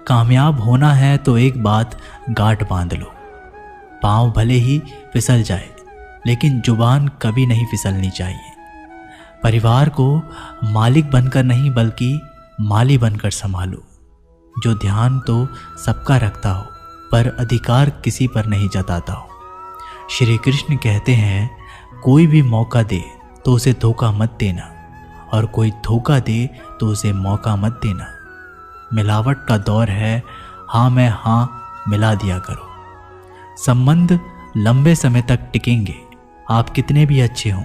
कामयाब होना है तो एक बात गांठ बांध लो, पाँव भले ही फिसल जाए लेकिन जुबान कभी नहीं फिसलनी चाहिए। परिवार को मालिक बनकर नहीं बल्कि माली बनकर संभालो, जो ध्यान तो सबका रखता हो पर अधिकार किसी पर नहीं जताता हो। श्री कृष्ण कहते हैं, कोई भी मौका दे तो उसे धोखा मत देना, और कोई धोखा दे तो उसे मौका मत देना। मिलावट का दौर है, हाँ में हाँ मिला दिया करो। संबंध लंबे समय तक टिकेंगे, आप कितने भी अच्छे हों,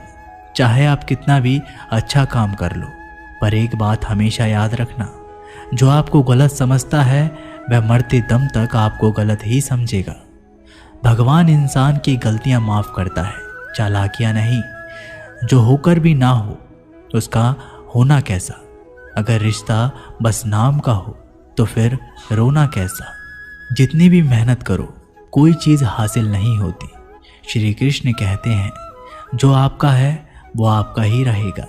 चाहे आप कितना भी अच्छा काम कर लो, पर एक बात हमेशा याद रखना, जो आपको गलत समझता है वह मरते दम तक आपको गलत ही समझेगा। भगवान इंसान की गलतियां माफ करता है, चालाकियां नहीं। जो होकर भी ना हो उसका होना कैसा। अगर रिश्ता बस नाम का हो तो फिर रोना कैसा। जितनी भी मेहनत करो कोई चीज़ हासिल नहीं होती। श्री कृष्ण कहते हैं, जो आपका है वो आपका ही रहेगा,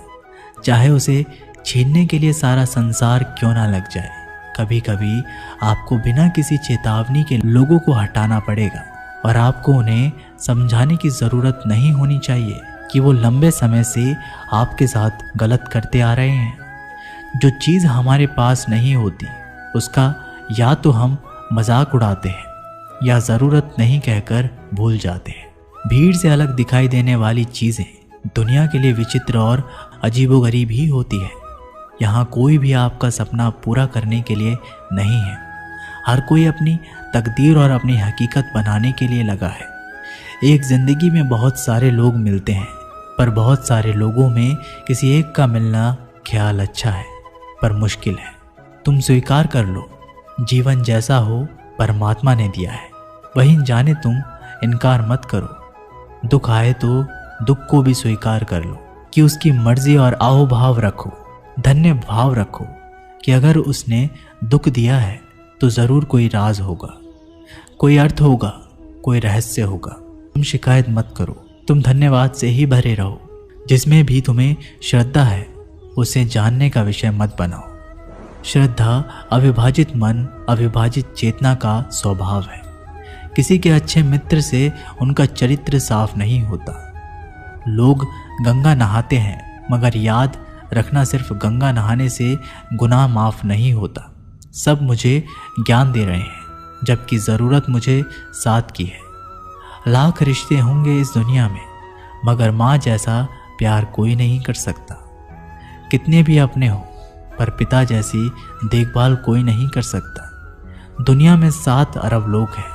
चाहे उसे छीनने के लिए सारा संसार क्यों ना लग जाए। कभी कभी आपको बिना किसी चेतावनी के लोगों को हटाना पड़ेगा, और आपको उन्हें समझाने की ज़रूरत नहीं होनी चाहिए कि वो लंबे समय से आपके साथ गलत करते आ रहे हैं। जो चीज़ हमारे पास नहीं होती उसका या तो हम मजाक उड़ाते हैं या ज़रूरत नहीं कहकर भूल जाते हैं। भीड़ से अलग दिखाई देने वाली चीज़ें दुनिया के लिए विचित्र और अजीबोगरीब ही होती है। यहाँ कोई भी आपका सपना पूरा करने के लिए नहीं है। हर कोई अपनी तकदीर और अपनी हकीकत बनाने के लिए लगा है। एक ज़िंदगी में बहुत सारे लोग मिलते हैं, पर बहुत सारे लोगों में किसी एक का मिलना ख्याल अच्छा है पर मुश्किल है। तुम स्वीकार कर लो, जीवन जैसा हो परमात्मा ने दिया है, वहीं जाने तुम इनकार मत करो। दुख आए तो दुख को भी स्वीकार कर लो कि उसकी मर्जी, और आओ भाव रखो, धन्य भाव रखो कि अगर उसने दुख दिया है तो ज़रूर कोई राज होगा, कोई अर्थ होगा, कोई रहस्य होगा। तुम शिकायत मत करो, तुम धन्यवाद से ही भरे रहो। जिसमें भी तुम्हें श्रद्धा है उसे जानने का विषय मत बनाओ। श्रद्धा अविभाजित मन, अविभाजित चेतना का स्वभाव है। किसी के अच्छे मित्र से उनका चरित्र साफ नहीं होता। लोग गंगा नहाते हैं, मगर याद रखना सिर्फ गंगा नहाने से गुनाह माफ नहीं होता। सब मुझे ज्ञान दे रहे हैं जबकि ज़रूरत मुझे साथ की है। लाख रिश्ते होंगे इस दुनिया में, मगर माँ जैसा प्यार कोई नहीं कर सकता। कितने भी अपने हो पर पिता जैसी देखभाल कोई नहीं कर सकता। दुनिया में 7 अरब लोग हैं,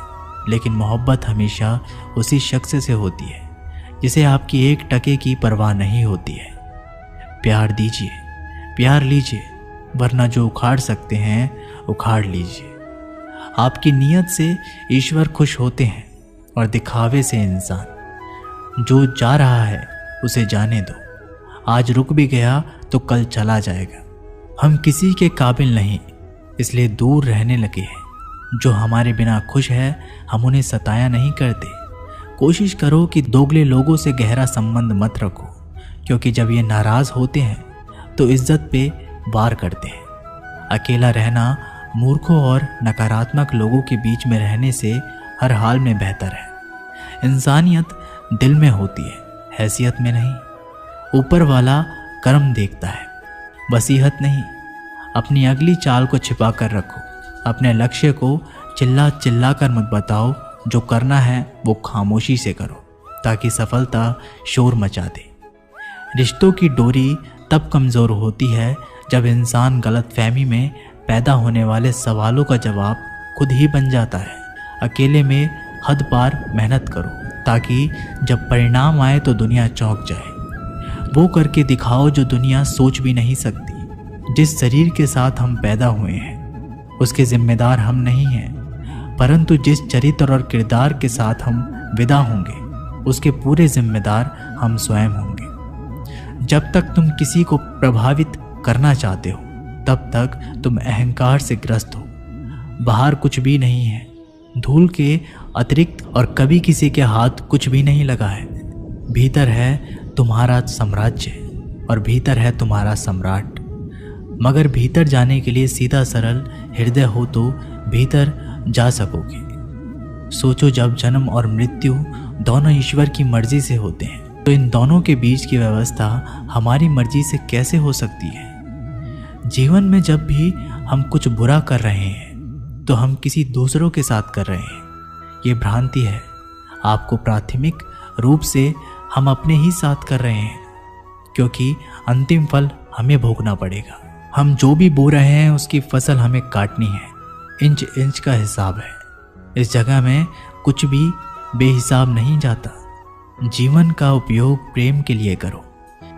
लेकिन मोहब्बत हमेशा उसी शख्स से होती है जिसे आपकी 1 टके की परवाह नहीं होती है। प्यार दीजिए, प्यार लीजिए, वरना जो उखाड़ सकते हैं उखाड़ लीजिए। आपकी नीयत से ईश्वर खुश होते हैं और दिखावे से इंसान। जो जा रहा है उसे जाने दो, आज रुक भी गया तो कल चला जाएगा। हम किसी के काबिल नहीं, इसलिए दूर रहने लगे हैं। जो हमारे बिना खुश है हम उन्हें सताया नहीं करते। कोशिश करो कि दोगले लोगों से गहरा संबंध मत रखो, क्योंकि जब ये नाराज़ होते हैं तो इज्जत पे वार करते हैं। अकेला रहना मूर्खों और नकारात्मक लोगों के बीच में रहने से हर हाल में बेहतर है। इंसानियत दिल में होती है, हैसियत में नहीं। ऊपर वाला कर्म देखता है, वसीहत नहीं। अपनी अगली चाल को छिपा कर रखो। अपने लक्ष्य को चिल्ला चिल्ला कर मत बताओ। जो करना है वो खामोशी से करो, ताकि सफलता शोर मचा दे। रिश्तों की डोरी तब कमज़ोर होती है जब इंसान गलतफहमी में पैदा होने वाले सवालों का जवाब खुद ही बन जाता है। अकेले में हद पार मेहनत करो, ताकि जब परिणाम आए तो दुनिया चौंक जाए। वो करके दिखाओ जो दुनिया सोच भी नहीं सकती। जिस शरीर के साथ हम पैदा हुए हैं उसके जिम्मेदार हम नहीं हैं, परंतु जिस चरित्र और किरदार के साथ हम विदा होंगे उसके पूरे जिम्मेदार हम स्वयं होंगे। जब तक तुम किसी को प्रभावित करना चाहते हो तब तक तुम अहंकार से ग्रस्त हो। बाहर कुछ भी नहीं है, धूल के अतिरिक्त, और कभी किसी के हाथ कुछ भी नहीं लगा है। भीतर है तुम्हारा साम्राज्य और भीतर है तुम्हारा सम्राट। मगर भीतर जाने के लिए सीधा सरल हृदय हो तो भीतर जा सकोगे। सोचो, जब जन्म और मृत्यु दोनों ईश्वर की मर्जी से होते हैं तो इन दोनों के बीच की व्यवस्था हमारी मर्जी से कैसे हो सकती है। जीवन में जब भी हम कुछ बुरा कर रहे हैं तो हम किसी दूसरों के साथ कर रहे हैं। ये भ्रांति है। आपको प्राथमिक रूप से हम अपने ही साथ कर रहे हैं, क्योंकि अंतिम फल हमें भोगना पड़ेगा। हम जो भी बो रहे हैं उसकी फसल हमें काटनी है। इंच इंच का हिसाब है। इस जगह में कुछ भी बेहिसाब नहीं जाता। जीवन का उपयोग प्रेम के लिए करो,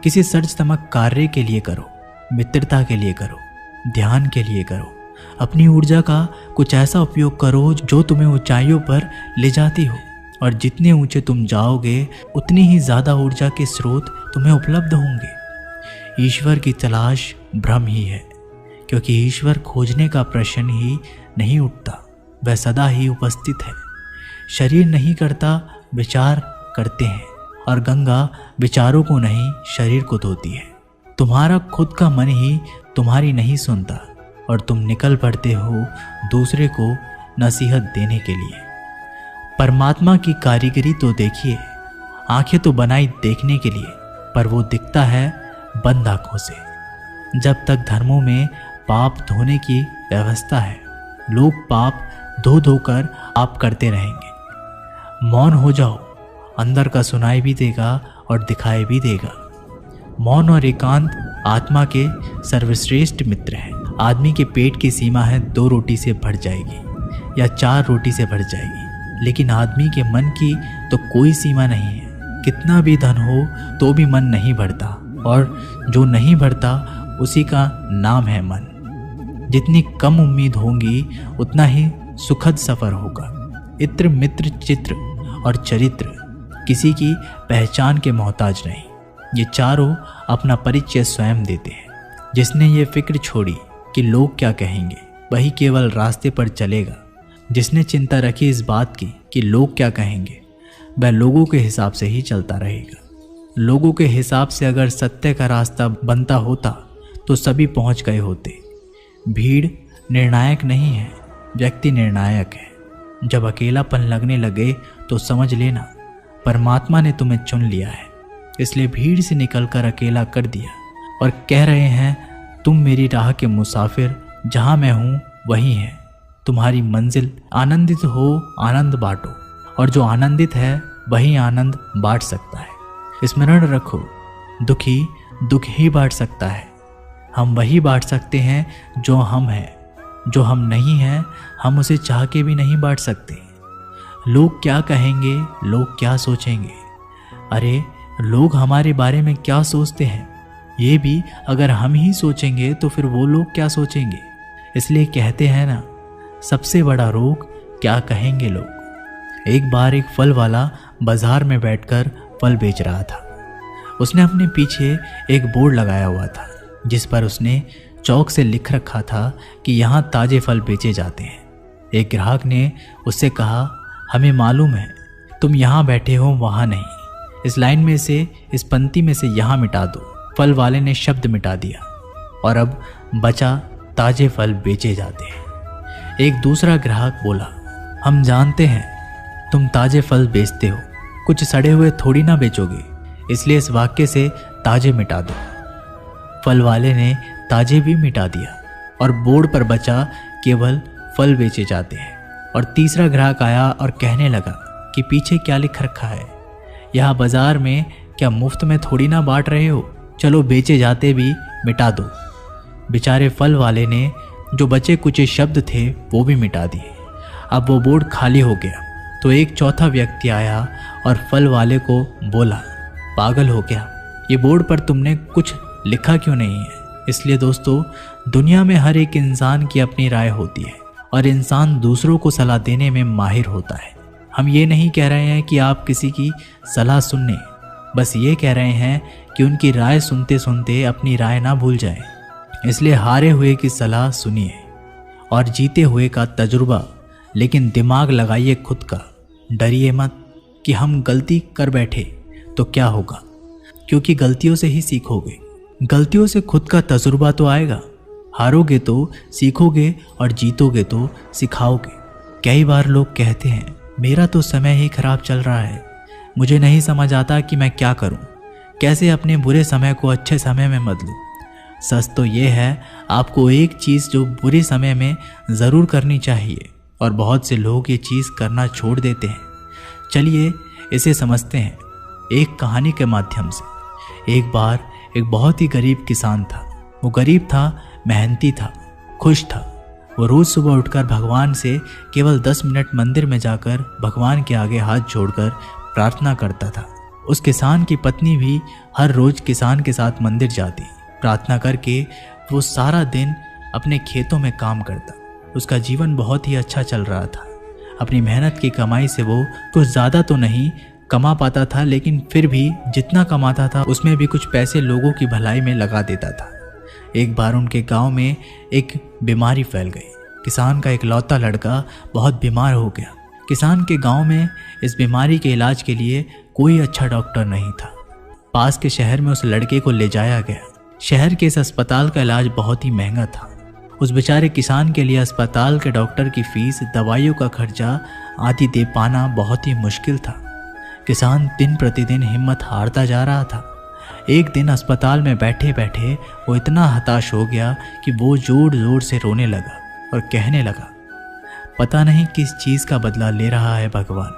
किसी सर्जतमक कार्य के लिए करो, मित्रता के लिए करो, ध्यान के लिए करो। अपनी ऊर्जा का कुछ ऐसा उपयोग करो जो तुम्हें ऊंचाइयों पर ले जाती हो, और जितने ऊंचे तुम जाओगे उतनी ही ज़्यादा ऊर्जा के स्रोत तुम्हें उपलब्ध होंगे। ईश्वर की तलाश भ्रम ही है, क्योंकि ईश्वर खोजने का प्रश्न ही नहीं उठता, वह सदा ही उपस्थित है। शरीर नहीं करता, विचार करते हैं, और गंगा विचारों को नहीं शरीर को धोती है। तुम्हारा खुद का मन ही तुम्हारी नहीं सुनता, और तुम निकल पड़ते हो दूसरे को नसीहत देने के लिए। परमात्मा की कारीगरी तो देखिए। आंखें तो बनाई देखने के लिए, पर वो दिखता है बंद आंखों से। जब तक धर्मों में पाप धोने की व्यवस्था है, लोग पाप धो धोकर आप करते रहेंगे। मौन हो जाओ, अंदर का सुनाई भी देगा और दिखाई भी देगा। मौन और एकांत आत्मा के सर्वश्रेष्ठ मित्र हैं। आदमी के पेट की सीमा है 2 रोटी से भर जाएगी या 4 रोटी से भर जाएगी, लेकिन आदमी के मन की तो कोई सीमा नहीं है। कितना भी धन हो तो भी मन नहीं भरता, और जो नहीं भरता उसी का नाम है मन। जितनी कम उम्मीद होंगी उतना ही सुखद सफर होगा। इत्र, मित्र, चित्र और चरित्र किसी की पहचान के मोहताज नहीं। ये चारों अपना परिचय स्वयं देते हैं। जिसने ये फिक्र छोड़ी कि लोग क्या कहेंगे, वही केवल रास्ते पर चलेगा। जिसने चिंता रखी इस बात की कि लोग क्या कहेंगे, वह लोगों के हिसाब से ही चलता रहेगा। लोगों के हिसाब से अगर सत्य का रास्ता बनता होता तो सभी पहुंच गए होते। भीड़ निर्णायक नहीं है, व्यक्ति निर्णायक है। जब अकेलापन लगने लगे तो समझ लेना परमात्मा ने तुम्हें चुन लिया है, इसलिए भीड़ से निकलकर अकेला कर दिया और कह रहे हैं, तुम मेरी राह के मुसाफिर, जहां मैं हूं वही है तुम्हारी मंजिल। आनंदित हो, आनंद बांटो, और जो आनंदित है वही आनंद बांट सकता है। स्मरण रखो, दुखी दुख ही बांट सकता है। हम वही बांट सकते हैं जो हम हैं। जो हम नहीं हैं, हम उसे चाह के भी नहीं बांट सकते। लोग क्या कहेंगे, लोग क्या सोचेंगे? अरे, लोग हमारे बारे में क्या सोचते हैं, ये भी अगर हम ही सोचेंगे तो फिर वो लोग क्या सोचेंगे? इसलिए कहते हैं ना, सबसे बड़ा रोग क्या कहेंगे लोग। एक बार एक फल वाला बाजार में बैठकर फल बेच रहा था। उसने अपने पीछे एक बोर्ड लगाया हुआ था जिस पर उसने चौक से लिख रखा था कि यहाँ ताजे फल बेचे जाते हैं। एक ग्राहक ने उससे कहा, हमें मालूम है तुम यहाँ बैठे हो, वहाँ नहीं। इस लाइन में से, इस पंक्ति में से यहाँ मिटा दो। फल वाले ने शब्द मिटा दिया और अब बचा ताजे फल बेचे जाते हैं। एक दूसरा ग्राहक बोला, हम जानते हैं तुम ताजे फल बेचते हो, कुछ सड़े हुए थोड़ी ना बेचोगे, इसलिए इस वाक्य से ताजे मिटा दो। फल वाले ने ताजे भी मिटा दिया और बोर्ड पर बचा केवल फल बेचे जाते हैं। और तीसरा ग्राहक आया और कहने लगा कि पीछे क्या लिख रखा है, यहाँ बाजार में क्या मुफ्त में थोड़ी ना बांट रहे हो, चलो बेचे जाते भी मिटा दो। बेचारे फल वाले ने जो बचे कुछ शब्द थे वो भी मिटा दिए। अब वो बोर्ड खाली हो गया तो एक चौथा व्यक्ति आया और फल वाले को बोला, पागल हो गया, ये बोर्ड पर तुमने कुछ लिखा क्यों नहीं है? इसलिए दोस्तों, दुनिया में हर एक इंसान की अपनी राय होती है और इंसान दूसरों को सलाह देने में माहिर होता है। हम ये नहीं कह रहे हैं कि आप किसी की सलाह सुनने, बस ये कह रहे हैं कि उनकी राय सुनते सुनते अपनी राय ना भूल जाएं। इसलिए हारे हुए की सलाह सुनिए और जीते हुए का तजुर्बा, लेकिन दिमाग लगाइए खुद का। डरिए मत कि हम गलती कर बैठे तो क्या होगा, क्योंकि गलतियों से ही सीखोगे। गलतियों से खुद का तजुर्बा तो आएगा। हारोगे तो सीखोगे और जीतोगे तो सिखाओगे। कई बार लोग कहते हैं मेरा तो समय ही खराब चल रहा है, मुझे नहीं समझ आता कि मैं क्या करूं, कैसे अपने बुरे समय को अच्छे समय में बदलूं। सच तो ये है, आपको एक चीज़ जो बुरे समय में ज़रूर करनी चाहिए और बहुत से लोग ये चीज़ करना छोड़ देते हैं। चलिए इसे समझते हैं एक कहानी के माध्यम से। एक बार एक बहुत ही गरीब किसान था। वो गरीब था, मेहनती था, खुश था। वो रोज़ सुबह उठकर भगवान से केवल 10 मिनट मंदिर में जाकर भगवान के आगे हाथ जोड़कर प्रार्थना करता था। उस किसान की पत्नी भी हर रोज़ किसान के साथ मंदिर जाती। प्रार्थना करके वो सारा दिन अपने खेतों में काम करता। उसका जीवन बहुत ही अच्छा चल रहा था। अपनी मेहनत की कमाई से वो कुछ ज़्यादा तो नहीं कमा पाता था, लेकिन फिर भी जितना कमाता था उसमें भी कुछ पैसे लोगों की भलाई में लगा देता था। एक बार उनके गांव में एक बीमारी फैल गई। किसान का इकलौता लड़का बहुत बीमार हो गया। किसान के गांव में इस बीमारी के इलाज के लिए कोई अच्छा डॉक्टर नहीं था। पास के शहर में उस लड़के को ले जाया गया। शहर के इस अस्पताल का इलाज बहुत ही महंगा था। उस बेचारे किसान के लिए अस्पताल के डॉक्टर की फीस, दवाइयों का खर्चा आदि दे पाना बहुत ही मुश्किल था। किसान दिन प्रतिदिन हिम्मत हारता जा रहा था। एक दिन अस्पताल में बैठे बैठे वो इतना हताश हो गया कि वो जोर जोर से रोने लगा और कहने लगा, पता नहीं किस चीज़ का बदला ले रहा है भगवान।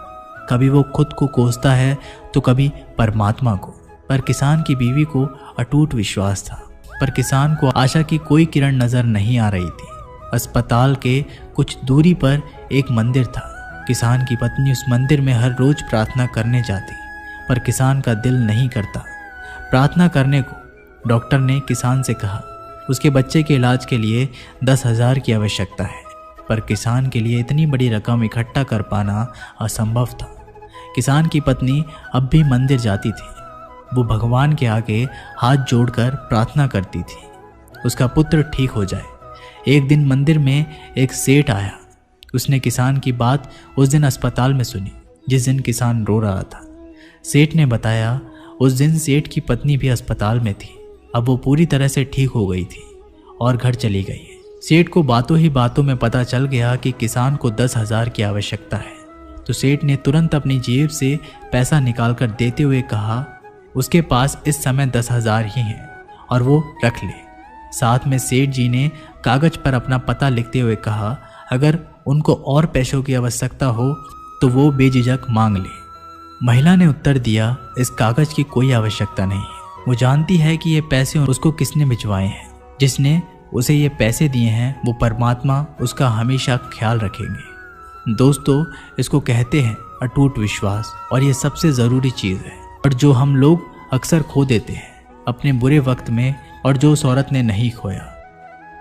कभी वो खुद को कोसता है तो कभी परमात्मा को। पर किसान की बीवी को अटूट विश्वास था, पर किसान को आशा की कोई किरण नजर नहीं आ रही थी। अस्पताल के कुछ दूरी पर एक मंदिर था। किसान की पत्नी उस मंदिर में हर रोज प्रार्थना करने जाती, पर किसान का दिल नहीं करता प्रार्थना करने को। डॉक्टर ने किसान से कहा उसके बच्चे के इलाज के लिए 10,000 की आवश्यकता है, पर किसान के लिए इतनी बड़ी रकम इकट्ठा कर पाना असंभव था। किसान की पत्नी अब भी मंदिर जाती थी। वो भगवान के आगे हाथ जोड़कर प्रार्थना करती थी उसका पुत्र ठीक हो जाए। एक दिन मंदिर में एक सेठ आया। उसने किसान की बात उस दिन अस्पताल में सुनी जिस दिन किसान रो रहा था। सेठ ने बताया उस दिन सेठ की पत्नी भी अस्पताल में थी। अब वो पूरी तरह से ठीक हो गई थी और घर चली गई है। सेठ को बातों ही बातों में पता चल गया कि किसान को 10,000 की आवश्यकता है, तो सेठ ने तुरंत अपनी जेब से पैसा निकालकर देते हुए कहा उसके पास इस समय 10,000 ही हैं और वो रख ले। साथ में सेठ जी ने कागज पर अपना पता लिखते हुए कहा अगर उनको और पैसों की आवश्यकता हो तो वो बेझिझक मांग ले। महिला ने उत्तर दिया इस कागज की कोई आवश्यकता नहीं है। वो जानती है कि ये पैसे उसको किसने भिजवाए हैं। जिसने उसे ये पैसे दिए हैं वो परमात्मा उसका हमेशा ख्याल रखेंगे। दोस्तों, इसको कहते हैं अटूट विश्वास, और ये सबसे ज़रूरी चीज़ है और जो हम लोग अक्सर खो देते हैं अपने बुरे वक्त में, और जो उस औरत ने नहीं खोया।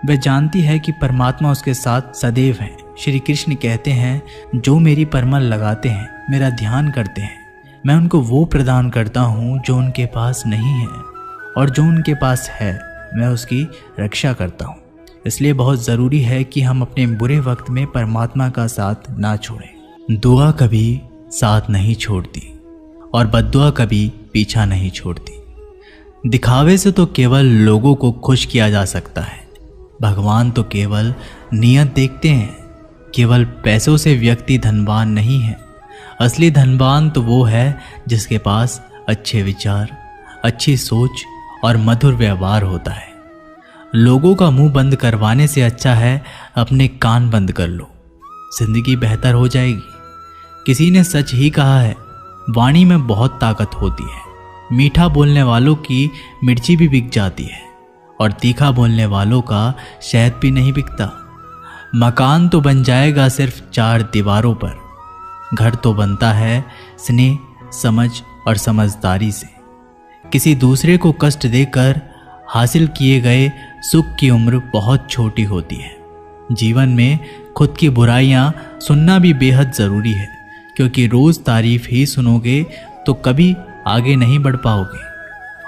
वह जानती है कि परमात्मा उसके साथ सदैव है। श्री कृष्ण कहते हैं जो मेरी परमल लगाते हैं, मेरा ध्यान करते हैं, मैं उनको वो प्रदान करता हूँ जो उनके पास नहीं है, और जो उनके पास है मैं उसकी रक्षा करता हूँ। इसलिए बहुत ज़रूरी है कि हम अपने बुरे वक्त में परमात्मा का साथ ना छोड़ें। दुआ कभी साथ नहीं छोड़ती और बद्दुआ कभी पीछा नहीं छोड़ती। दिखावे से तो केवल लोगों को खुश किया जा सकता है। भगवान तो केवल नियत देखते हैं। केवल पैसों से व्यक्ति धनवान नहीं है। असली धनवान तो वो है जिसके पास अच्छे विचार, अच्छी सोच और मधुर व्यवहार होता है। लोगों का मुंह बंद करवाने से अच्छा है अपने कान बंद कर लो, जिंदगी बेहतर हो जाएगी। किसी ने सच ही कहा है, वाणी में बहुत ताकत होती है। मीठा बोलने वालों की मिर्ची भी बिक जाती है और तीखा बोलने वालों का शहद भी नहीं बिकता। मकान तो बन जाएगा सिर्फ 4 दीवारों पर, घर तो बनता है स्नेह, समझ और समझदारी से। किसी दूसरे को कष्ट देकर हासिल किए गए सुख की उम्र बहुत छोटी होती है। जीवन में खुद की बुराइयां सुनना भी बेहद ज़रूरी है, क्योंकि रोज़ तारीफ ही सुनोगे तो कभी आगे नहीं बढ़ पाओगे।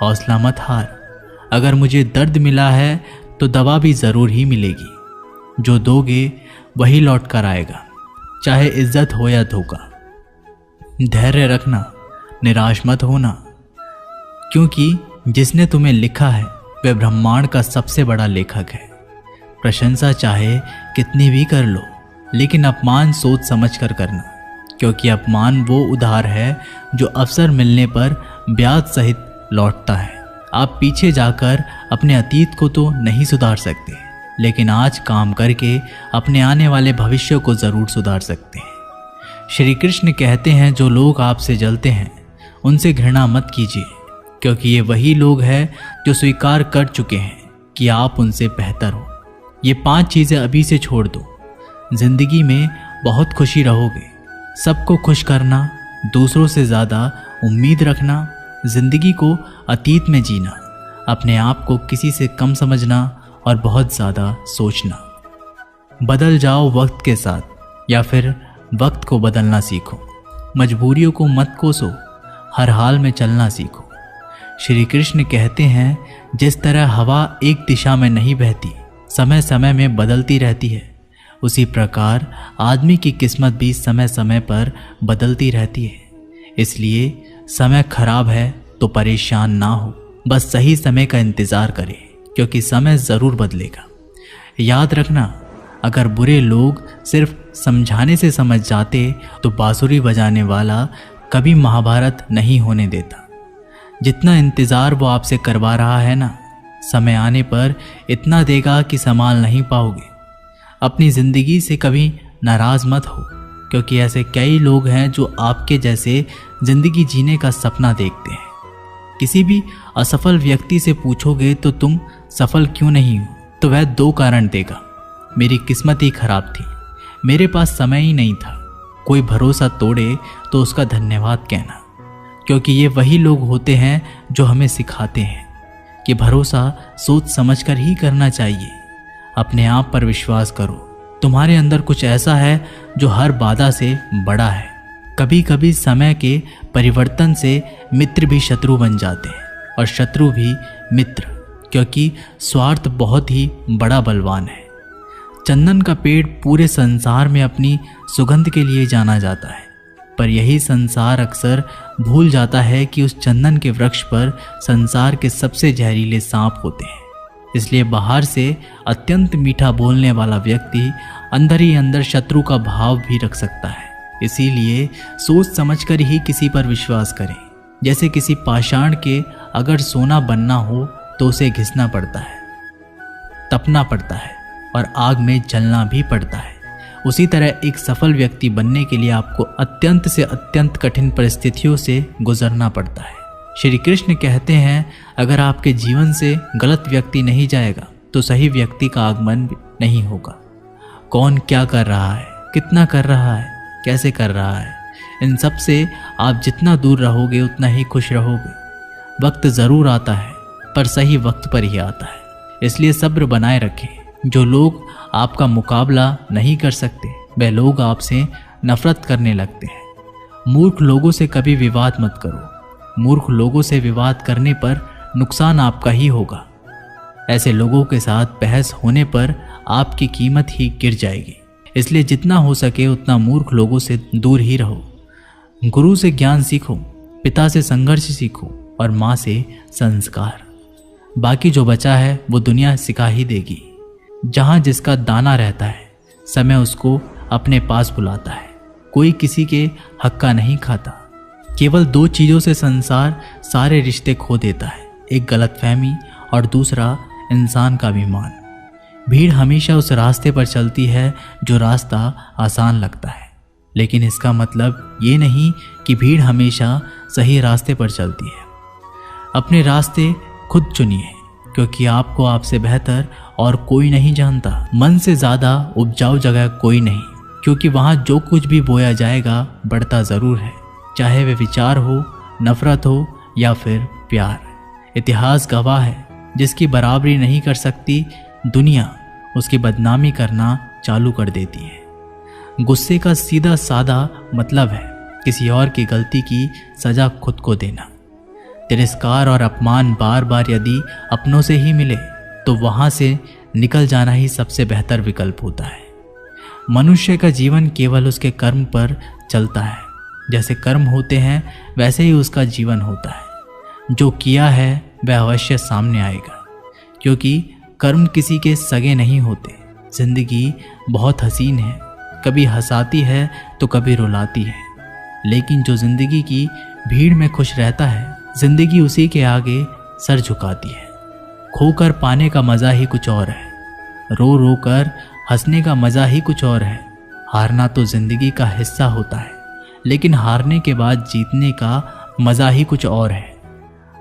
हौसला मत हार। अगर मुझे दर्द मिला है तो दवा भी ज़रूर ही मिलेगी। जो दोगे वही लौट कर आएगा, चाहे इज्जत हो या धोखा। धैर्य रखना, निराश मत होना, क्योंकि जिसने तुम्हें लिखा है वह ब्रह्मांड का सबसे बड़ा लेखक है। प्रशंसा चाहे कितनी भी कर लो, लेकिन अपमान सोच समझ कर करना, क्योंकि अपमान वो उधार है जो अवसर मिलने पर ब्याज सहित लौटता है। आप पीछे जाकर अपने अतीत को तो नहीं सुधार सकते, लेकिन आज काम करके अपने आने वाले भविष्य को ज़रूर सुधार सकते हैं। श्री कृष्ण कहते हैं, जो लोग आपसे जलते हैं उनसे घृणा मत कीजिए, क्योंकि ये वही लोग हैं जो स्वीकार कर चुके हैं कि आप उनसे बेहतर हो। ये 5 चीज़ें अभी से छोड़ दो, जिंदगी में बहुत खुशी रहोगे। सबको खुश करना, दूसरों से ज़्यादा उम्मीद रखना, जिंदगी को अतीत में जीना, अपने आप को किसी से कम समझना और बहुत ज़्यादा सोचना। बदल जाओ वक्त के साथ, या फिर वक्त को बदलना सीखो। मजबूरियों को मत कोसो, हर हाल में चलना सीखो। श्री कृष्ण कहते हैं, जिस तरह हवा एक दिशा में नहीं बहती, समय समय में बदलती रहती है, उसी प्रकार आदमी की किस्मत भी समय समय पर बदलती रहती है। इसलिए समय खराब है तो परेशान ना हो, बस सही समय का इंतज़ार करें, क्योंकि समय ज़रूर बदलेगा। याद रखना, अगर बुरे लोग सिर्फ समझाने से समझ जाते तो बांसुरी बजाने वाला कभी महाभारत नहीं होने देता। जितना इंतज़ार वो आपसे करवा रहा है ना, समय आने पर इतना देगा कि संभाल नहीं पाओगे। अपनी ज़िंदगी से कभी नाराज़ मत हो, क्योंकि ऐसे कई लोग हैं जो आपके जैसे ज़िंदगी जीने का सपना देखते हैं। किसी भी असफल व्यक्ति से पूछोगे तो तुम सफल क्यों नहीं हो, तो वह 2 कारण देगा। मेरी किस्मत ही खराब थी, मेरे पास समय ही नहीं था। कोई भरोसा तोड़े तो उसका धन्यवाद कहना, क्योंकि ये वही लोग होते हैं जो हमें सिखाते हैं कि भरोसा सोच समझकर ही करना चाहिए। अपने आप पर विश्वास करो, तुम्हारे अंदर कुछ ऐसा है जो हर बाधा से बड़ा है। कभी कभी समय के परिवर्तन से मित्र भी शत्रु बन जाते हैं और शत्रु भी मित्र, क्योंकि स्वार्थ बहुत ही बड़ा बलवान है। चंदन का पेड़ पूरे संसार में अपनी सुगंध के लिए जाना जाता है, पर यही संसार अक्सर भूल जाता है कि उस चंदन के वृक्ष पर संसार के सबसे जहरीले सांप होते हैं। इसलिए बाहर से अत्यंत मीठा बोलने वाला व्यक्ति अंदर ही अंदर शत्रु का भाव भी रख सकता है। इसीलिए सोच समझकर ही किसी पर विश्वास करें। जैसे किसी पाषाण के अगर सोना बनना हो तो उसे घिसना पड़ता है, तपना पड़ता है और आग में जलना भी पड़ता है। उसी तरह एक सफल व्यक्ति बनने के लिए आपको अत्यंत से अत्यंत कठिन परिस्थितियों से गुजरना पड़ता है। श्री कृष्ण कहते हैं, अगर आपके जीवन से गलत व्यक्ति नहीं जाएगा तो सही व्यक्ति का आगमन नहीं होगा। कौन क्या कर रहा है, कितना कर रहा है, कैसे कर रहा है, इन सब से आप जितना दूर रहोगे उतना ही खुश रहोगे। वक्त ज़रूर आता है, पर सही वक्त पर ही आता है। इसलिए सब्र बनाए रखें। जो लोग आपका मुकाबला नहीं कर सकते, वह लोग आपसे नफरत करने लगते हैं। मूर्ख लोगों से कभी विवाद मत करो। मूर्ख लोगों से विवाद करने पर नुकसान आपका ही होगा। ऐसे लोगों के साथ बहस होने पर आपकी कीमत ही गिर जाएगी। इसलिए जितना हो सके उतना मूर्ख लोगों से दूर ही रहो। गुरु से ज्ञान सीखो, पिता से संघर्ष सीखो और माँ से संस्कार। बाकी जो बचा है वो दुनिया सिखा ही देगी। जहाँ जिसका दाना रहता है, समय उसको अपने पास बुलाता है। कोई किसी के हक का नहीं खाता। केवल 2 चीज़ों से संसार सारे रिश्ते खो देता है, एक गलतफहमी और दूसरा इंसान का अभिमान। भीड़ हमेशा उस रास्ते पर चलती है जो रास्ता आसान लगता है, लेकिन इसका मतलब ये नहीं कि भीड़ हमेशा सही रास्ते पर चलती है। अपने रास्ते खुद चुनिए, क्योंकि आपको आपसे बेहतर और कोई नहीं जानता। मन से ज़्यादा उपजाऊ जगह कोई नहीं, क्योंकि वहाँ जो कुछ भी बोया जाएगा बढ़ता ज़रूर है, चाहे वे विचार हो, नफरत हो या फिर प्यार। इतिहास गवाह है, जिसकी बराबरी नहीं कर सकती दुनिया, उसकी बदनामी करना चालू कर देती है। गुस्से का सीधा साधा मतलब है किसी और की गलती की सज़ा खुद को देना। तिरस्कार और अपमान बार बार यदि अपनों से ही मिले तो वहाँ से निकल जाना ही सबसे बेहतर विकल्प होता है। मनुष्य का जीवन केवल उसके कर्म पर चलता है। जैसे कर्म होते हैं वैसे ही उसका जीवन होता है। जो किया है वह अवश्य सामने आएगा, क्योंकि कर्म किसी के सगे नहीं होते। जिंदगी बहुत हसीन है, कभी हंसाती है तो कभी रुलाती है, लेकिन जो जिंदगी की भीड़ में खुश रहता है, जिंदगी उसी के आगे सर झुकाती है। खोकर पाने का मज़ा ही कुछ और है, रो रो कर हंसने का मज़ा ही कुछ और है। हारना तो जिंदगी का हिस्सा होता है, लेकिन हारने के बाद जीतने का मज़ा ही कुछ और है।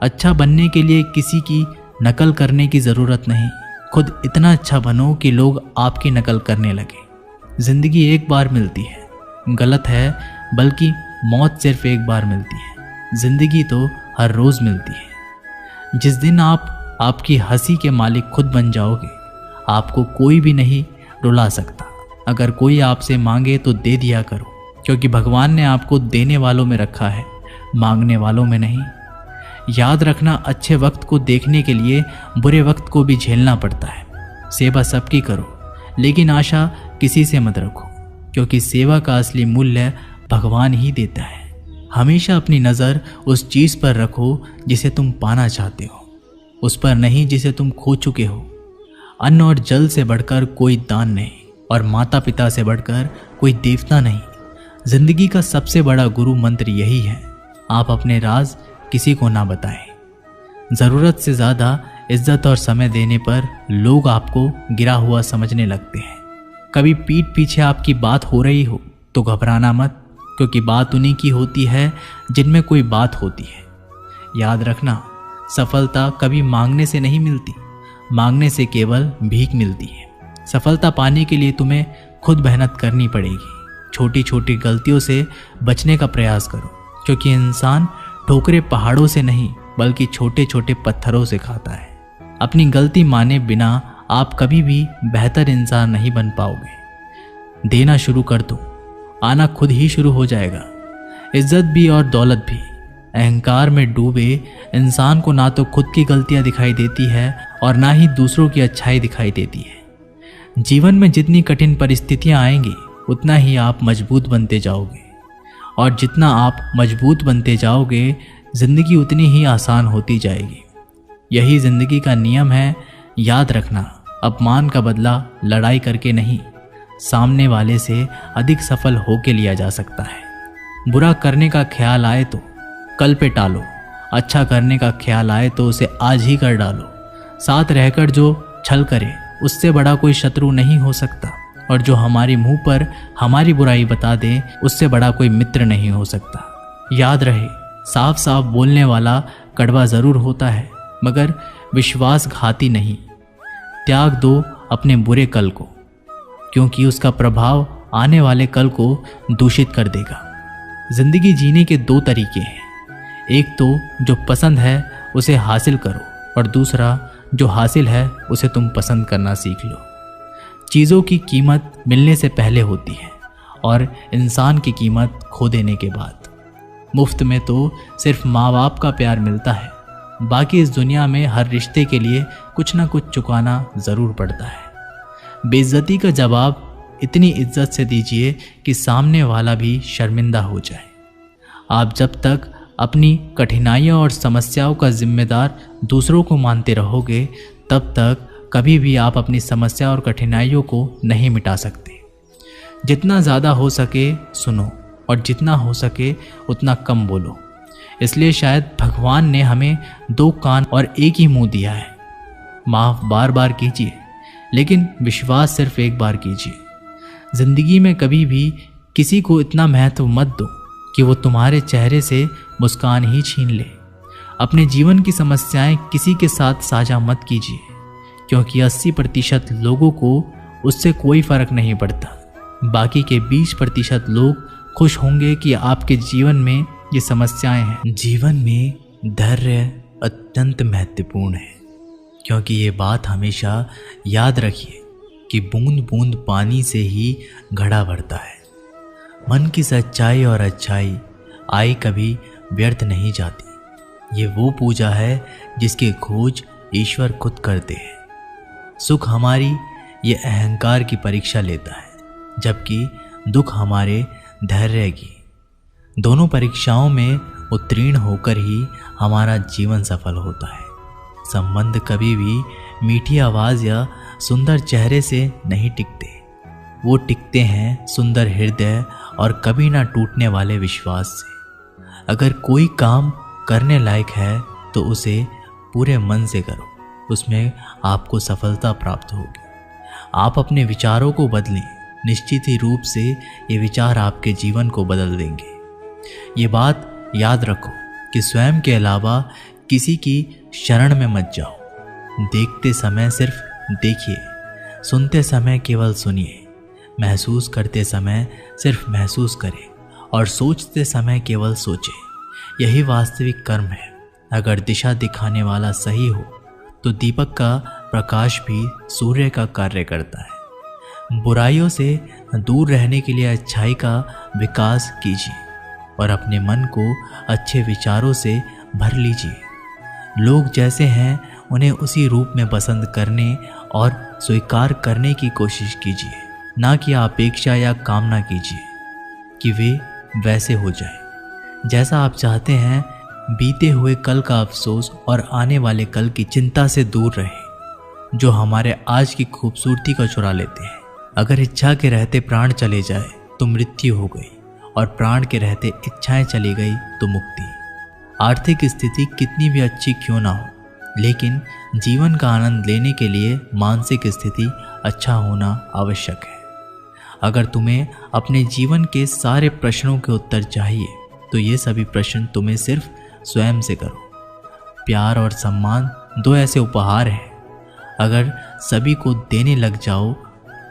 अच्छा बनने के लिए किसी की नकल करने की ज़रूरत नहीं, खुद इतना अच्छा बनो कि लोग आपकी नकल करने लगे। ज़िंदगी एक बार मिलती है, गलत है, बल्कि मौत सिर्फ एक बार मिलती है। ज़िंदगी तो हर रोज़ मिलती है। जिस दिन आप आपकी हंसी के मालिक खुद बन जाओगे, आपको कोई भी नहीं रुला सकता। अगर कोई आपसे मांगे तो दे दिया करो, क्योंकि भगवान ने आपको देने वालों में रखा है, मांगने वालों में नहीं। याद रखना, अच्छे वक्त को देखने के लिए बुरे वक्त को भी झेलना पड़ता है। सेवा सबकी करो, लेकिन आशा किसी से मत रखो, क्योंकि सेवा का असली मूल्य भगवान ही देता है। हमेशा अपनी नज़र उस चीज़ पर रखो जिसे तुम पाना चाहते हो, उस पर नहीं जिसे तुम खो चुके हो। अन्न और जल से बढ़कर कोई दान नहीं, और माता पिता से बढ़कर कोई देवता नहीं। जिंदगी का सबसे बड़ा गुरु मंत्र यही है, आप अपने राज किसी को ना बताएं। ज़रूरत से ज़्यादा इज्जत और समय देने पर लोग आपको गिरा हुआ समझने लगते हैं। कभी पीठ पीछे आपकी बात हो रही हो तो घबराना मत, क्योंकि बात उन्हीं की होती है जिनमें कोई बात होती है। याद रखना, सफलता कभी मांगने से नहीं मिलती, मांगने से केवल भीख मिलती है। सफलता पाने के लिए तुम्हें खुद मेहनत करनी पड़ेगी। छोटी छोटी गलतियों से बचने का प्रयास करो, क्योंकि इंसान ठोकरें पहाड़ों से नहीं बल्कि छोटे छोटे पत्थरों से खाता है। अपनी गलती माने बिना आप कभी भी बेहतर इंसान नहीं बन पाओगे। देना शुरू कर दो, आना खुद ही शुरू हो जाएगा। इज्जत भी और दौलत भी। अहंकार में डूबे इंसान को ना तो खुद की गलतियां दिखाई देती है और ना ही दूसरों की अच्छाई दिखाई देती है। जीवन में जितनी कठिन परिस्थितियां आएंगी, उतना ही आप मजबूत बनते जाओगे, और जितना आप मजबूत बनते जाओगे, जिंदगी उतनी ही आसान होती जाएगी। यही जिंदगी का नियम है। याद रखना, अपमान का बदला लड़ाई करके नहीं, सामने वाले से अधिक सफल होके लिया जा सकता है। बुरा करने का ख्याल आए तो कल पे टालो, अच्छा करने का ख्याल आए तो उसे आज ही कर डालो। साथ रहकर जो छल करे, उससे बड़ा कोई शत्रु नहीं हो सकता, और जो हमारे मुंह पर हमारी बुराई बता दे, उससे बड़ा कोई मित्र नहीं हो सकता। याद रहे, साफ साफ बोलने वाला कड़वा ज़रूर होता है, मगर विश्वासघाती नहीं। त्याग दो अपने बुरे कल को, क्योंकि उसका प्रभाव आने वाले कल को दूषित कर देगा। जिंदगी जीने के दो तरीके हैं, एक तो जो पसंद है उसे हासिल करो, और दूसरा जो हासिल है उसे तुम पसंद करना सीख लो। चीज़ों की कीमत मिलने से पहले होती है, और इंसान की कीमत खो देने के बाद। मुफ्त में तो सिर्फ माँ बाप का प्यार मिलता है, बाकी इस दुनिया में हर रिश्ते के लिए कुछ ना कुछ चुकाना ज़रूर पड़ता है। बेइज्जती का जवाब इतनी इज्जत से दीजिए कि सामने वाला भी शर्मिंदा हो जाए। आप जब तक अपनी कठिनाइयों और समस्याओं का जिम्मेदार दूसरों को मानते रहोगे, तब तक कभी भी आप अपनी समस्या और कठिनाइयों को नहीं मिटा सकते। जितना ज़्यादा हो सके सुनो, और जितना हो सके उतना कम बोलो। इसलिए शायद भगवान ने हमें दो कान और एक ही मुंह दिया है। माफ़ बार बार कीजिए, लेकिन विश्वास सिर्फ एक बार कीजिए। ज़िंदगी में कभी भी किसी को इतना महत्व मत दो कि वो तुम्हारे चेहरे से मुस्कान ही छीन ले। अपने जीवन की समस्याएं किसी के साथ साझा मत कीजिए, क्योंकि 80% लोगों को उससे कोई फर्क नहीं पड़ता। बाकी के 20% लोग खुश होंगे कि आपके जीवन में ये समस्याएं हैं। जीवन में धैर्य अत्यंत महत्वपूर्ण है, क्योंकि ये बात हमेशा याद रखिए कि बूंद बूंद पानी से ही घड़ा भरता है। मन की सच्चाई और अच्छाई आई कभी व्यर्थ नहीं जाती। ये वो पूजा है जिसकी खोज ईश्वर खुद करते हैं। सुख हमारी ये अहंकार की परीक्षा लेता है, जबकि दुख हमारे धैर्य की। दोनों परीक्षाओं में उत्तीर्ण होकर ही हमारा जीवन सफल होता है। संबंध कभी भी मीठी आवाज़ या सुंदर चेहरे से नहीं टिकते, वो टिकते हैं सुंदर हृदय और कभी ना टूटने वाले विश्वास से। अगर कोई काम करने लायक है तो उसे पूरे मन से करो, उसमें आपको सफलता प्राप्त होगी। आप अपने विचारों को बदलें, निश्चित ही रूप से ये विचार आपके जीवन को बदल देंगे। ये बात याद रखो कि स्वयं के अलावा किसी की शरण में मत जाओ। देखते समय सिर्फ देखिए, सुनते समय केवल सुनिए, महसूस करते समय सिर्फ महसूस करें और सोचते समय केवल सोचें। यही वास्तविक कर्म है। अगर दिशा दिखाने वाला सही हो तो दीपक का प्रकाश भी सूर्य का कार्य करता है। बुराइयों से दूर रहने के लिए अच्छाई का विकास कीजिए और अपने मन को अच्छे विचारों से भर लीजिए। लोग जैसे हैं उन्हें उसी रूप में पसंद करने और स्वीकार करने की कोशिश कीजिए, ना कि अपेक्षा या कामना कीजिए कि वे वैसे हो जाए जैसा आप चाहते हैं। बीते हुए कल का अफसोस और आने वाले कल की चिंता से दूर रहें, जो हमारे आज की खूबसूरती को चुरा लेते हैं। अगर इच्छा के रहते प्राण चले जाए तो मृत्यु हो गई, और प्राण के रहते इच्छाएं चली गई तो मुक्ति। आर्थिक स्थिति कितनी भी अच्छी क्यों ना हो, लेकिन जीवन का आनंद लेने के लिए मानसिक स्थिति अच्छा होना आवश्यक है। अगर तुम्हें अपने जीवन के सारे प्रश्नों के उत्तर चाहिए तो ये सभी प्रश्न तुम्हें सिर्फ स्वयं से करो। प्यार और सम्मान दो ऐसे उपहार हैं, अगर सभी को देने लग जाओ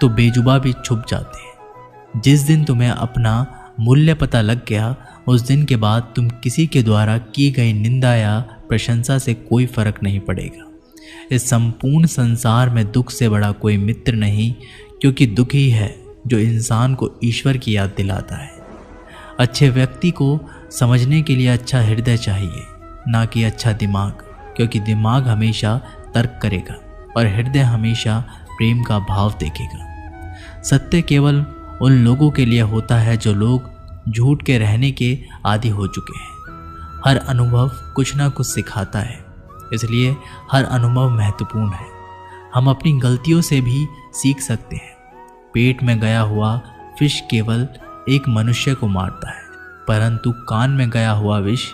तो बेजुबा भी छुप जाते हैं। जिस दिन तुम्हें अपना मूल्य पता लग गया, उस दिन के बाद तुम किसी के द्वारा की गई निंदा या प्रशंसा से कोई फर्क नहीं पड़ेगा। इस संपूर्ण संसार में दुख से बड़ा कोई मित्र नहीं, क्योंकि दुख ही है जो इंसान को ईश्वर की याद दिलाता है। अच्छे व्यक्ति को समझने के लिए अच्छा हृदय चाहिए, ना कि अच्छा दिमाग, क्योंकि दिमाग हमेशा तर्क करेगा और हृदय हमेशा प्रेम का भाव देखेगा। सत्य केवल उन लोगों के लिए होता है जो लोग झूठ के रहने के आदी हो चुके हैं। हर अनुभव कुछ ना कुछ सिखाता है, इसलिए हर अनुभव महत्वपूर्ण है। हम अपनी गलतियों से भी सीख सकते हैं। पेट में गया हुआ विष केवल एक मनुष्य को मारता है, परंतु कान में गया हुआ विष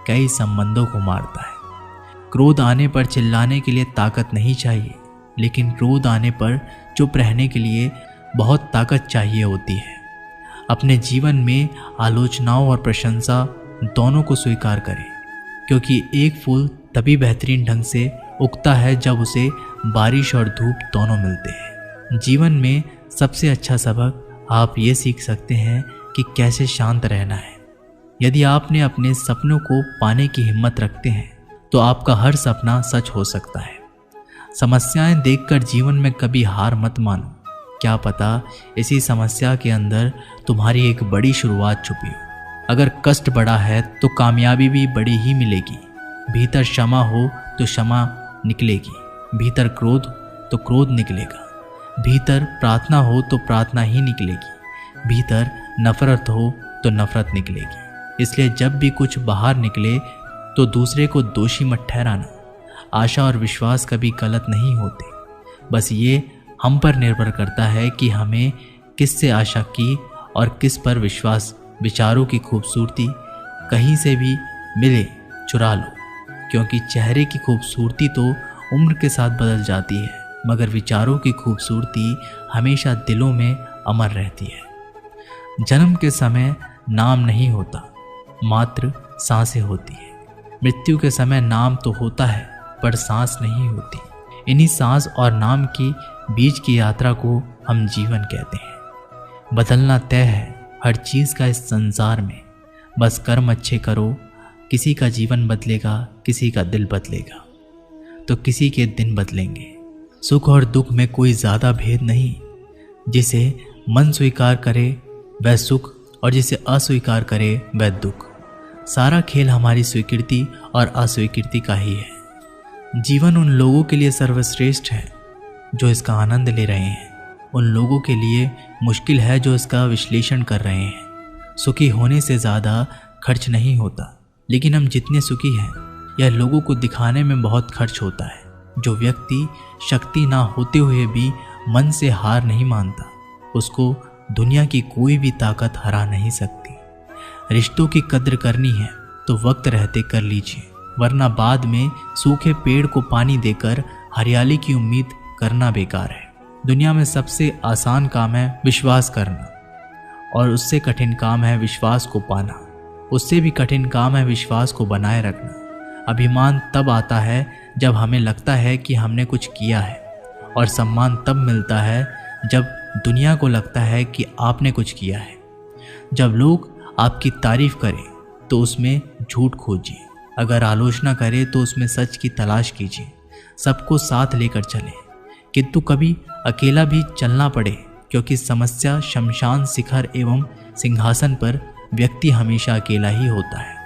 कई संबंधों को मारता है। क्रोध आने पर चिल्लाने के लिए ताकत नहीं चाहिए, लेकिन क्रोध आने पर चुप रहने के लिए बहुत ताकत चाहिए होती है। अपने जीवन में आलोचनाओं और प्रशंसा दोनों को स्वीकार करें, क्योंकि एक फूल तभी बेहतरीन ढंग से उगता है जब उसे बारिश और धूप दोनों मिलते हैं। जीवन में सबसे अच्छा सबक आप ये सीख सकते हैं कि कैसे शांत रहना है। यदि आपने अपने सपनों को पाने की हिम्मत रखते हैं तो आपका हर सपना सच हो सकता है। समस्याएं देखकर जीवन में कभी हार मत मानो। क्या पता इसी समस्या के अंदर तुम्हारी एक बड़ी शुरुआत छुपी हो। अगर कष्ट बड़ा है तो कामयाबी भी बड़ी ही मिलेगी। भीतर क्षमा हो तो क्षमा निकलेगी, भीतर क्रोध तो क्रोध निकलेगा, भीतर प्रार्थना हो तो प्रार्थना ही निकलेगी, भीतर नफरत हो तो नफरत निकलेगी। इसलिए जब भी कुछ बाहर निकले तो दूसरे को दोषी मत ठहराना। आशा और विश्वास कभी गलत नहीं होते, बस ये हम पर निर्भर करता है कि हमें किस से आशा की और किस पर विश्वास। विचारों की खूबसूरती कहीं से भी मिले चुरा लो, क्योंकि चेहरे की खूबसूरती तो उम्र के साथ बदल जाती है, मगर विचारों की खूबसूरती हमेशा दिलों में अमर रहती है। जन्म के समय नाम नहीं होता, मात्र सांसें होती है। मृत्यु के समय नाम तो होता है पर सांस नहीं होती। इन्हीं सांस और नाम की बीच की यात्रा को हम जीवन कहते हैं। बदलना तय है हर चीज़ का इस संसार में, बस कर्म अच्छे करो। किसी का जीवन बदलेगा, किसी का दिल बदलेगा, तो किसी के दिन बदलेंगे। सुख और दुख में कोई ज़्यादा भेद नहीं। जिसे मन स्वीकार करे वह सुख, और जिसे अस्वीकार करे वह दुख। सारा खेल हमारी स्वीकृति और अस्वीकृति का ही है। जीवन उन लोगों के लिए सर्वश्रेष्ठ है जो इसका आनंद ले रहे हैं, उन लोगों के लिए मुश्किल है जो इसका विश्लेषण कर रहे हैं। सुखी होने से ज़्यादा खर्च नहीं होता, लेकिन हम जितने सुखी हैं यह लोगों को दिखाने में बहुत खर्च होता है। जो व्यक्ति शक्ति ना होते हुए भी मन से हार नहीं मानता, उसको दुनिया की कोई भी ताकत हरा नहीं सकती। रिश्तों की कद्र करनी है तो वक्त रहते कर लीजिए, वरना बाद में सूखे पेड़ को पानी देकर हरियाली की उम्मीद करना बेकार है। दुनिया में सबसे आसान काम है विश्वास करना, और उससे कठिन काम है विश्वास को पाना। उससे भी कठिन काम है विश्वास को बनाए रखना। अभिमान तब आता है जब हमें लगता है कि हमने कुछ किया है, और सम्मान तब मिलता है जब दुनिया को लगता है कि आपने कुछ किया है। जब लोग आपकी तारीफ करें तो उसमें झूठ खोजिए, अगर आलोचना करें तो उसमें सच की तलाश कीजिए। सबको साथ लेकर चलें, किंतु कभी अकेला भी चलना पड़े, क्योंकि समस्या, शमशान, शिखर एवं सिंहासन पर व्यक्ति हमेशा अकेला ही होता है।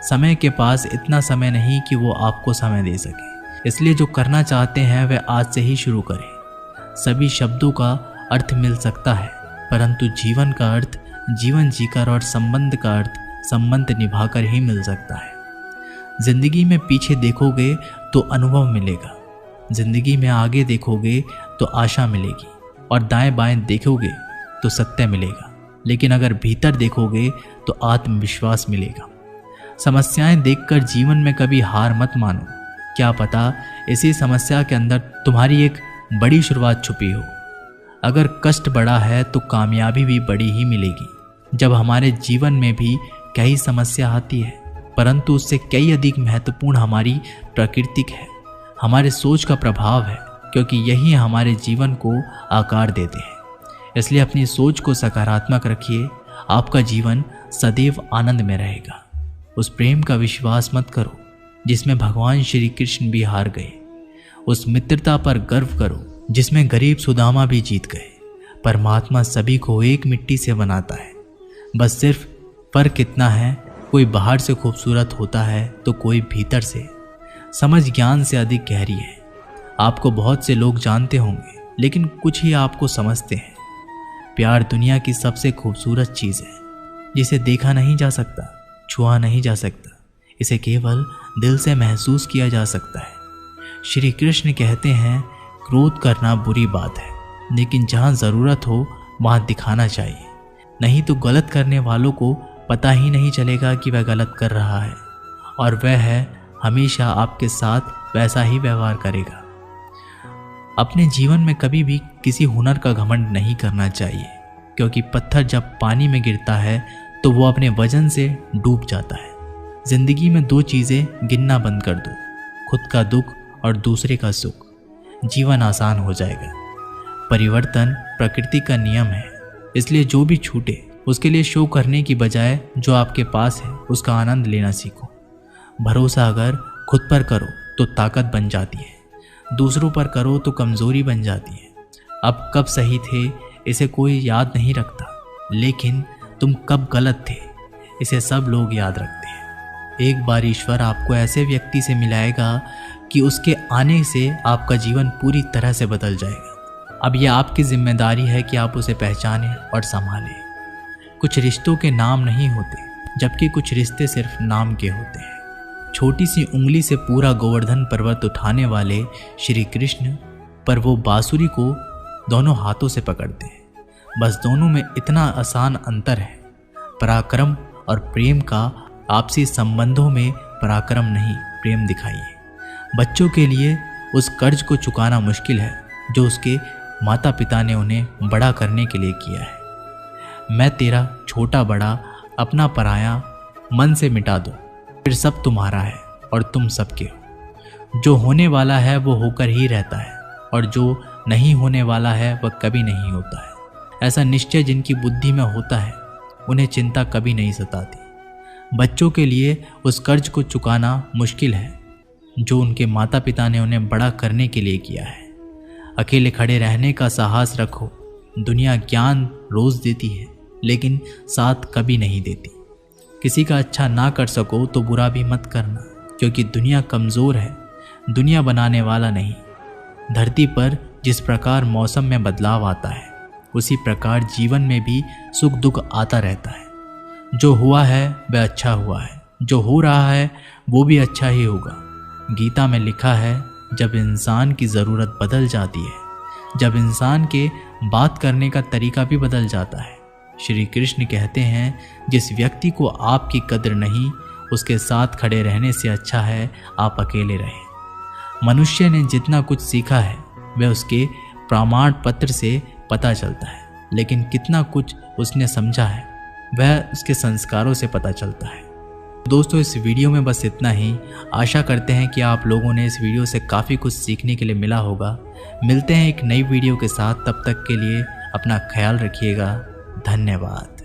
समय के पास इतना समय नहीं कि वो आपको समय दे सके, इसलिए जो करना चाहते हैं वह आज से ही शुरू करें। सभी शब्दों का अर्थ मिल सकता है, परंतु जीवन का अर्थ जीवन जीकर और संबंध का अर्थ संबंध निभाकर ही मिल सकता है। जिंदगी में पीछे देखोगे तो अनुभव मिलेगा, जिंदगी में आगे देखोगे तो आशा मिलेगी, और दाएं बाएं देखोगे तो सत्य मिलेगा, लेकिन अगर भीतर देखोगे तो आत्मविश्वास मिलेगा। समस्याएं देखकर जीवन में कभी हार मत मानो, क्या पता इसी समस्या के अंदर तुम्हारी एक बड़ी शुरुआत छुपी हो। अगर कष्ट बड़ा है तो कामयाबी भी बड़ी ही मिलेगी। जब हमारे जीवन में भी कई समस्या आती है, परंतु उससे कई अधिक महत्वपूर्ण हमारी प्रकृति है, हमारे सोच का प्रभाव है, क्योंकि यही हमारे जीवन को आकार देते हैं। इसलिए अपनी सोच को सकारात्मक रखिए, आपका जीवन सदैव आनंद में रहेगा। उस प्रेम का विश्वास मत करो जिसमें भगवान श्री कृष्ण भी हार गए। उस मित्रता पर गर्व करो जिसमें गरीब सुदामा भी जीत गए। परमात्मा सभी को एक मिट्टी से बनाता है, बस सिर्फ फर्क इतना है, कोई बाहर से खूबसूरत होता है तो कोई भीतर से। समझ ज्ञान से अधिक गहरी है। आपको बहुत से लोग जानते होंगे, लेकिन कुछ ही आपको समझते हैं। प्यार दुनिया की सबसे खूबसूरत चीज़ है, जिसे देखा नहीं जा सकता, छुआ नहीं जा सकता, इसे केवल दिल से महसूस किया जा सकता है। श्री कृष्ण कहते हैं, क्रोध करना बुरी बात है, लेकिन जहाँ ज़रूरत हो वहाँ दिखाना चाहिए, नहीं तो गलत करने वालों को पता ही नहीं चलेगा कि वह गलत कर रहा है, और वह है हमेशा आपके साथ वैसा ही व्यवहार करेगा। अपने जीवन में कभी भी किसी हुनर का घमंड नहीं करना चाहिए, क्योंकि पत्थर जब पानी में गिरता है तो वो अपने वजन से डूब जाता है। जिंदगी में दो चीज़ें गिनना बंद कर दो, खुद का दुख और दूसरे का सुख। जीवन आसान हो जाएगा। परिवर्तन प्रकृति का नियम है, इसलिए जो भी छूटे उसके लिए शो करने की बजाय जो आपके पास है उसका आनंद लेना सीखो। भरोसा अगर खुद पर करो तो ताकत बन जाती है, दूसरों पर करो तो कमज़ोरी बन जाती है। अब कब सही थे इसे कोई याद नहीं रखता, लेकिन तुम कब गलत थे इसे सब लोग याद रखते हैं। एक बार ईश्वर आपको ऐसे व्यक्ति से मिलाएगा कि उसके आने से आपका जीवन पूरी तरह से बदल जाएगा। अब यह आपकी जिम्मेदारी है कि आप उसे पहचानें और संभालें। कुछ रिश्तों के नाम नहीं होते, जबकि कुछ रिश्ते सिर्फ नाम के होते हैं। छोटी सी उंगली से पूरा गोवर्धन पर्वत उठाने वाले श्री कृष्ण पर वो बांसुरी को दोनों हाथों से पकड़ते हैं। बस दोनों में इतना आसान अंतर है, पराक्रम और प्रेम का। आपसी संबंधों में पराक्रम नहीं, प्रेम दिखाइए। बच्चों के लिए उस कर्ज को चुकाना मुश्किल है जो उसके माता पिता ने उन्हें बड़ा करने के लिए किया है। मैं तेरा छोटा बड़ा अपना पराया मन से मिटा दो, फिर सब तुम्हारा है और तुम सबके हो। जो होने वाला है वो होकर ही रहता है, और जो नहीं होने वाला है वह कभी नहीं होता है। ऐसा निश्चय जिनकी बुद्धि में होता है उन्हें चिंता कभी नहीं सताती। बच्चों के लिए उस कर्ज को चुकाना मुश्किल है जो उनके माता पिता ने उन्हें बड़ा करने के लिए किया है। अकेले खड़े रहने का साहस रखो। दुनिया ज्ञान रोज देती है, लेकिन साथ कभी नहीं देती। किसी का अच्छा ना कर सको तो बुरा भी मत करना, क्योंकि दुनिया कमज़ोर है, दुनिया बनाने वाला नहीं। धरती पर जिस प्रकार मौसम में बदलाव आता है, उसी प्रकार जीवन में भी सुख दुख आता रहता है। जो हुआ है वह अच्छा हुआ है, जो हो रहा है वो भी अच्छा ही होगा। गीता में लिखा है, जब इंसान की ज़रूरत बदल जाती है, जब इंसान के बात करने का तरीका भी बदल जाता है। श्री कृष्ण कहते हैं, जिस व्यक्ति को आपकी कद्र नहीं, उसके साथ खड़े रहने से अच्छा है आप अकेले रहें। मनुष्य ने जितना कुछ सीखा है वह उसके प्रमाण पत्र से पता चलता है, लेकिन कितना कुछ उसने समझा है वह उसके संस्कारों से पता चलता है। दोस्तों, इस वीडियो में बस इतना ही। आशा करते हैं कि आप लोगों ने इस वीडियो से काफ़ी कुछ सीखने के लिए मिला होगा। मिलते हैं एक नई वीडियो के साथ, तब तक के लिए अपना ख्याल रखिएगा। धन्यवाद।